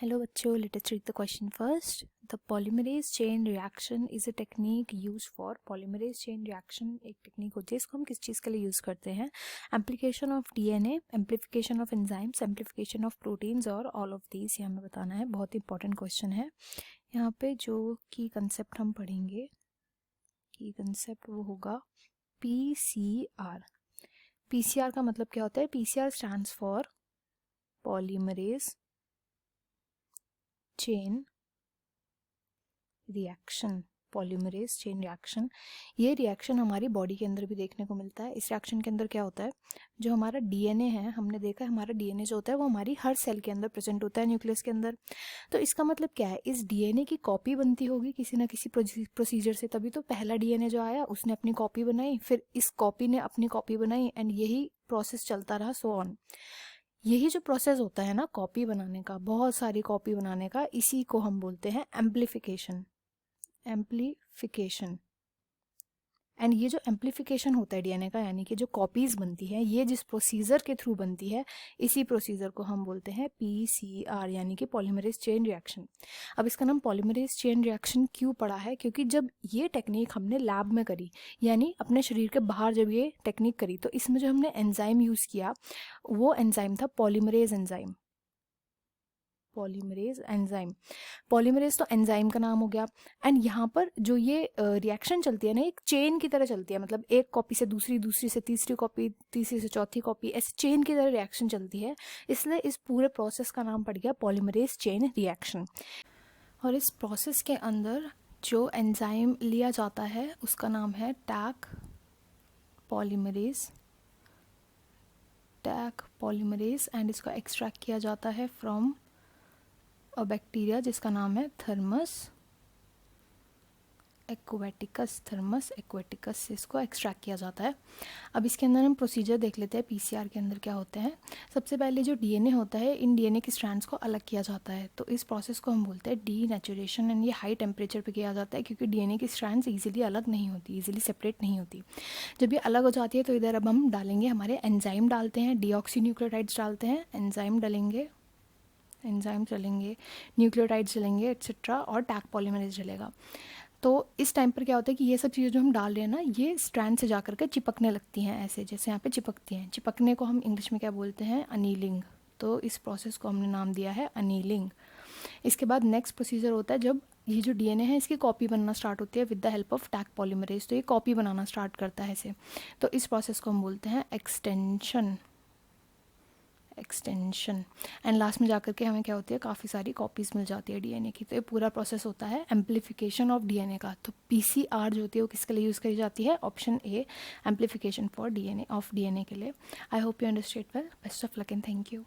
Hello बच्चों, let us read the question first. The polymerase chain reaction is a technique used for polymerase chain reaction एक technique होती है, इसको हम किस चीज़ के लिए यूज़ करते हैं? एम्प्लीकेशन of DNA, amplification of enzymes, amplification of proteins और ऑल ऑफ दीज ये हमें बताना है. बहुत इंपॉर्टेंट क्वेश्चन है. यहाँ पे जो की कंसेप्ट हम पढ़ेंगे, की कंसेप्ट वो होगा पीसीआर. पीसीआर का मतलब क्या होता है? PCR stands for polymerase chain reaction. Polymerase chain reaction, ये रिएक्शन हमारी बॉडी के अंदर भी देखने को मिलता है. इस रिएक्शन के अंदर क्या होता है, जो हमारा डीएनए है, हमने देखा है हमारा डीएनए जो होता है वो हमारी हर सेल के अंदर प्रेजेंट होता है, न्यूक्लियस के अंदर. तो इसका मतलब क्या है, इस डीएनए की कॉपी बनती होगी किसी ना किसी प्रोसीजर से. तभी तो पहला डीएनए जो आया उसने अपनी कॉपी बनाई, फिर इस कॉपी ने अपनी कॉपी बनाई, एंड यही प्रोसेस चलता रहा, सो ऑन. यही जो प्रोसेस होता है ना कॉपी बनाने का, बहुत सारी कॉपी बनाने का, इसी को हम बोलते हैं एम्प्लीफिकेशन. एम्प्लीफिकेशन. एंड ये जो एम्प्लीफिकेशन होता है डीएनए का, यानी कि जो कॉपीज बनती है, ये जिस प्रोसीजर के थ्रू बनती है, इसी प्रोसीजर को हम बोलते हैं पीसीआर, यानी कि पॉलीमरेज चेन रिएक्शन. अब इसका नाम पॉलीमरेज चेन रिएक्शन क्यों पड़ा है? क्योंकि जब ये टेक्निक हमने लैब में करी, यानी अपने शरीर के बाहर जब ये टेक्निक करी, तो इसमें जो हमने एंजाइम यूज़ किया वो एंजाइम था polymerase enzyme. Polymerase enzyme. Polymerase तो एंजाइम का नाम हो गया. एंड यहाँ पर जो ये रिएक्शन चलती है ना, एक चेन की तरह चलती है. मतलब एक कॉपी से दूसरी, दूसरी से तीसरी कॉपी, तीसरी से चौथी कॉपी, ऐसे चेन की तरह रिएक्शन चलती है. इसलिए इस पूरे प्रोसेस का नाम पड़ गया पॉलीमरेज चेन रिएक्शन. और इस प्रोसेस के अंदर जो एंजाइम लिया जाता है उसका नाम है Taq polymerase. Taq polymerase. And इसको एक्सट्रैक्ट किया जाता है फ्रॉम और बैक्टीरिया जिसका नाम है थर्मस एक्वेटिकस. थर्मस एक्वेटिकस से इसको एक्सट्रैक्ट किया जाता है. अब इसके अंदर हम प्रोसीजर देख लेते हैं पीसीआर के अंदर क्या होते हैं. सबसे पहले जो डीएनए होता है, इन डीएनए के स्ट्रैंड्स को अलग किया जाता है. तो इस प्रोसेस को हम बोलते हैं डीनेचुरेशन. एंड ये हाई टेम्परेचर पे किया जाता है, क्योंकि डीएनए की स्ट्रैंड्स ईजिली अलग नहीं होती, ईजिली सेपरेट नहीं होती. जब ये अलग हो जाती है तो इधर अब हम डालेंगे हमारे एंजाइम डालते हैं, डीऑक्सीन्यूक्लियोटाइड्स डालते हैं, एंजाइम डालेंगे, एंजाइम चलेंगे, न्यूक्लियोटाइड्स चलेंगे, एक्सेट्रा, और टैक पॉलीमरेज चलेगा. तो इस टाइम पर क्या होता है कि ये सब चीज़ें जो हम डाल रहे हैं ना, ये स्ट्रैंड से जाकर के चिपकने लगती हैं, ऐसे जैसे यहाँ पे चिपकती हैं. चिपकने को हम इंग्लिश में क्या बोलते हैं? अनीलिंग. तो इस प्रोसेस को हमने नाम दिया है अनीलिंग. इसके बाद नेक्स्ट प्रोसीजर होता है जब ये जो डीएनए है इसकी कॉपी बनना स्टार्ट होती है with the help of Taq polymerase. तो ये कॉपी बनाना स्टार्ट करता है इसे. तो इस प्रोसेस को हम बोलते हैं एक्सटेंशन. एक्सटेंशन. एंड लास्ट में जाकर के हमें क्या होती है, काफ़ी सारी कॉपीज़ मिल जाती है डीएनए की. तो ये पूरा प्रोसेस होता है एम्प्लीफिकेशन ऑफ डीएनए का. तो पीसीआर जो होती है वो किसके लिए यूज़ करी जाती है? Option A, amplification for DNA, of DNA के लिए. I hope you understand well. Best of luck and thank you.